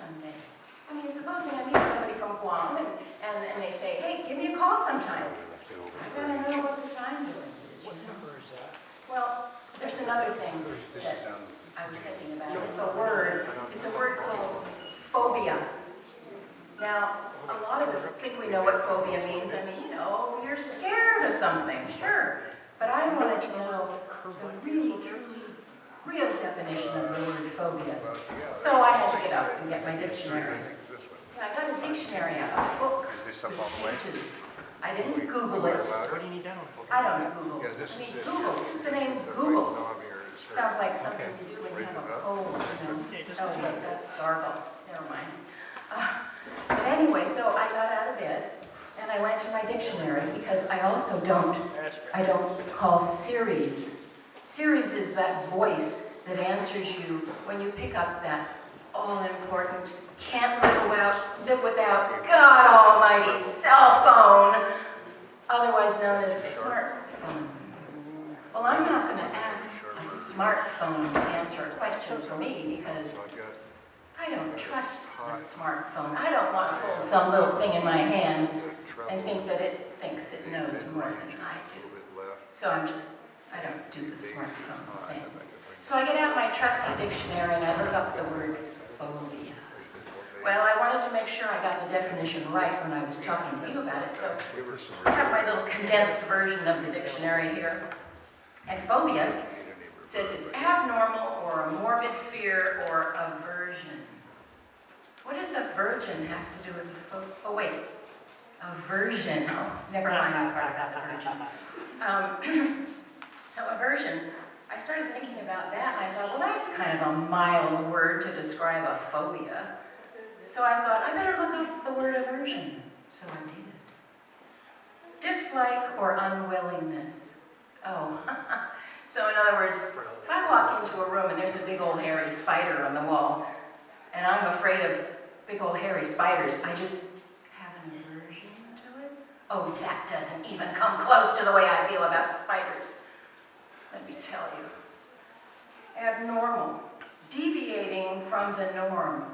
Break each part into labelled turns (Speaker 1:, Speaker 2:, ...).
Speaker 1: someday. I mean, supposing I meet somebody from Guam and they say, hey, give me a call sometime. I gotta know what the time is.
Speaker 2: What number is that?
Speaker 1: Well, there's another thing that I was thinking about. It's a word called phobia. Now, a lot of us think we know what phobia means. I mean, you know, you're scared of something, sure. But I wanted to know the really, truly, real definition of the word phobia. So I had to get up and get my dictionary. And I got a dictionary out of a book with pages. I didn't Google it.
Speaker 2: What do you need that one for?
Speaker 1: I don't Google. I mean, Google, just the name Google. Sounds like something you do when you have a cold, you know. Oh, wait, that's gargle. Never mind. But anyway, so I got out of bed and I went to my dictionary because I also don't call Series. Series is that voice that answers you when you pick up that all-important, can't live without, God almighty, cell phone, otherwise known as smartphone. Well, I'm not going to ask a smartphone to answer a question for me because I don't trust the smartphone. I don't want to hold some little thing in my hand and think that it thinks it knows more than I do. So I don't do the smartphone thing. So I get out my trusty dictionary and I look up the word phobia. Well, I wanted to make sure I got the definition right when I was talking to you about it, so I have my little condensed version of the dictionary here. And phobia says it's abnormal or a morbid fear or aversion. What does aversion have to do with oh wait, aversion. Oh, never mind that part about the virgin. So aversion, I started thinking about that and I thought, well, that's kind of a mild word to describe a phobia. So I thought, I better look up the word aversion. So I did. Dislike or unwillingness. Oh, so in other words, if I walk into a room and there's a big old hairy spider on the wall, and I'm afraid of big old hairy spiders, I just have an aversion to it. Oh, that doesn't even come close to the way I feel about spiders. Let me tell you. Abnormal. Deviating from the norm.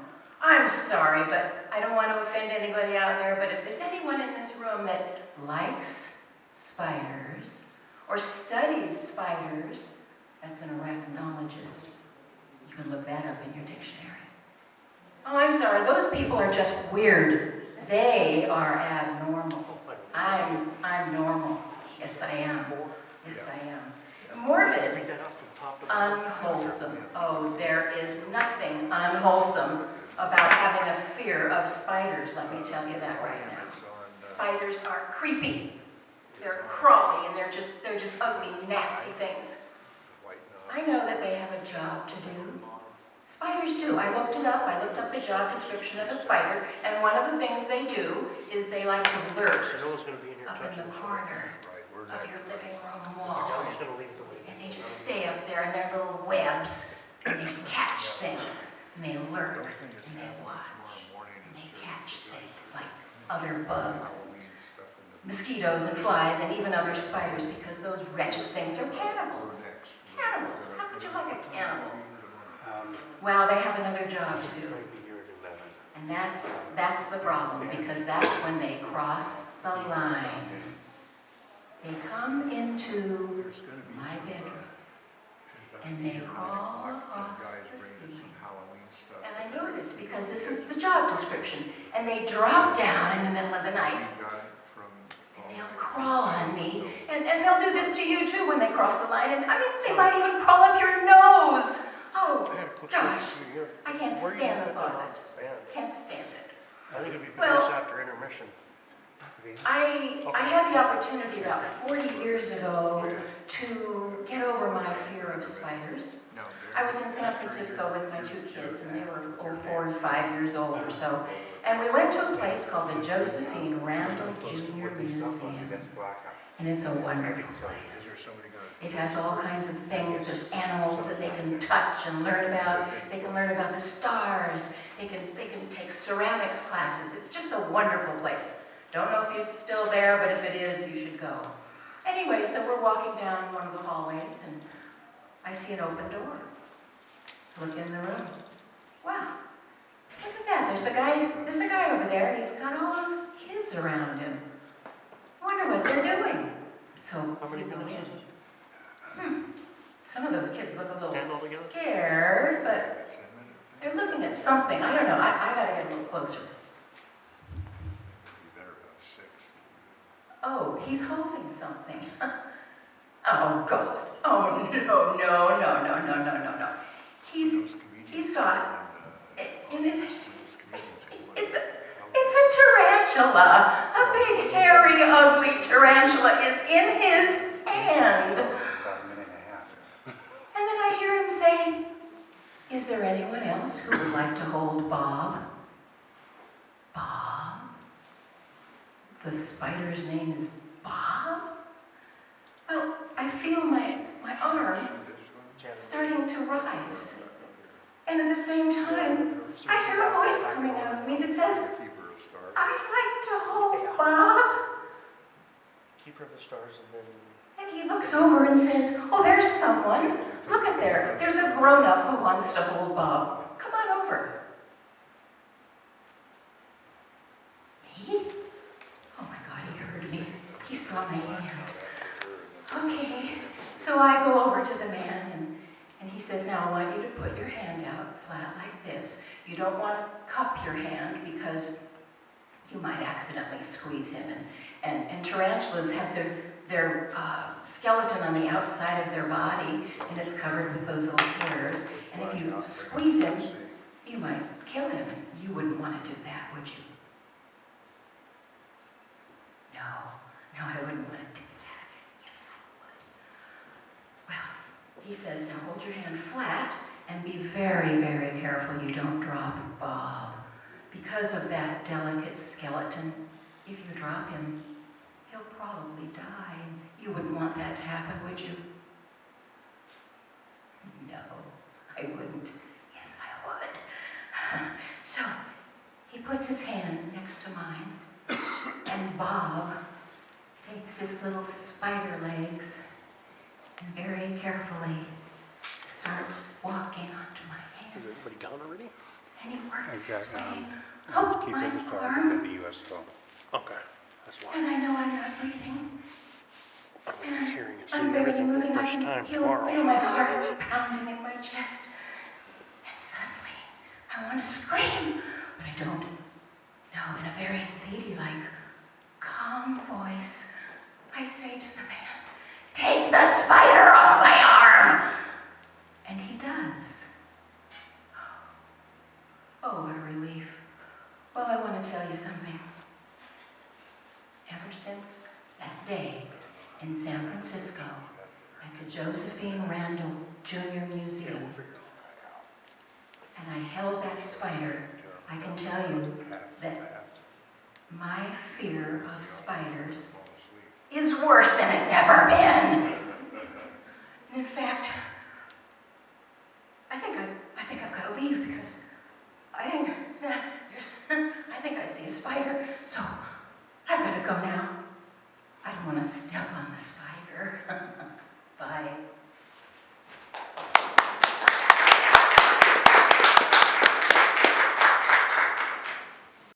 Speaker 1: I'm sorry, but I don't want to offend anybody out there, but if there's anyone in this room that likes spiders or studies spiders, that's an arachnologist. You can look that up in your dictionary. Oh, I'm sorry, those people are just weird. They are abnormal. I'm normal. Yes, I am. Yes, I am. Morbid, unwholesome. Oh, there is nothing unwholesome about having a fear of spiders, let me tell you that right now. Spiders are creepy. They're crawly and they're just ugly, nasty things. I know that they have a job to do. Spiders do. I looked it up. I looked up the job description of a spider, and one of the things they do is they like to lurk up in the corner of your living room wall. And they just stay up there in their little webs, and they catch things, and they lurk, and they watch, and they catch things like other bugs, mosquitoes and flies, and even other spiders, because those wretched things are cannibals. Cannibals. How could you like a cannibal? Well, they have another job to do. And that's the problem, because that's when they cross the line. They come into my bedroom, and they crawl across the ceiling. And I know this because this is the job description. And they drop down in the middle of the night. And they'll crawl on me. And they'll do this to you too when they cross the line. And I mean, they might even crawl up your nose. Oh, gosh. I can't stand the thought of it. Can't stand it.
Speaker 2: I think it'd be nice after intermission.
Speaker 1: I had the opportunity about 40 years ago to get over my fear of spiders. I was in San Francisco with my two kids, and they were 4 and 5 years old or so. And we went to a place called the Josephine Randall Jr. Museum. And it's a wonderful place. It has all kinds of things. There's animals that they can touch and learn about. They can learn about the stars. They can take ceramics classes. It's just a wonderful place. Don't know if it's still there, but if it is, you should go. Anyway, so we're walking down one of the hallways, and I see an open door. Look in the room. Wow, look at that. there's a guy over there, and he's got all those kids around him. I wonder what they're doing. So,
Speaker 2: How many minutes is it?
Speaker 1: Some of those kids look a
Speaker 2: 10
Speaker 1: little
Speaker 2: altogether?
Speaker 1: scared, but they're looking at something. I don't know. I gotta get a little closer. Oh, he's holding something. Oh, God. Oh, no. He's got, in his, it's a tarantula. A big, hairy, ugly tarantula is in his hand.
Speaker 3: About a minute and a half.
Speaker 1: And then I hear him say, "Is there anyone else who would like to hold Bob?" Bob? The spider's name is Bob? Well, I feel my arm starting to rise. And at the same time, I hear a voice coming out of me that says, "I'd like to hold Bob."
Speaker 2: Keeper of the stars and then...
Speaker 1: And he looks over and says, "Oh, there's someone. Look at there. There's a grown-up who wants to hold Bob. Come on over." Me? Oh my God, he heard me. He saw my hand. Okay, so I go over to the man and he says, "Now I want you to put your hand out flat like this. You don't want to cup your hand because you might accidentally squeeze him. And tarantulas have their skeleton on the outside of their body, and it's covered with those little hairs. And if you squeeze him, you might kill him. You wouldn't want to do that, would you?" No, I wouldn't want to do that. Yes, I would. Well, he says, "Now hold your hand flat and be very, very careful you don't drop Bob. Because of that delicate skeleton, if you drop him, he'll probably die. You wouldn't want that to happen, would you?" No, I wouldn't. Yes, I would. So, he puts his hand next to mine, and Bob takes his little spider legs and very carefully starts walking onto my hand.
Speaker 2: Is everybody gone already?
Speaker 1: And he works his
Speaker 3: I've got,
Speaker 1: way up
Speaker 3: Keep
Speaker 1: my
Speaker 3: it started
Speaker 1: arm,
Speaker 3: at the U.S. phone.
Speaker 2: Okay, that's why.
Speaker 1: and I know I'm not breathing.
Speaker 2: I'm gonna be hearing and
Speaker 1: I'm
Speaker 2: seeing
Speaker 1: barely
Speaker 2: everything for
Speaker 1: moving.
Speaker 2: the
Speaker 1: I
Speaker 2: first
Speaker 1: can
Speaker 2: time
Speaker 1: feel
Speaker 2: tomorrow.
Speaker 1: my heart pounding in my chest. And suddenly, I want to scream, but I don't. No, in a very ladylike, calm voice, I say to the man, "Take the spider off my arm!" And he does. Oh, what a relief. Well, I want to tell you something. Ever since that day in San Francisco at the Josephine Randall Jr. Museum, and I held that spider, I can tell you that my fear of spiders is worse than it's ever been. And in fact, I think I've got to leave because I think I see a spider. So I've got to go now. I don't want to step on the spider.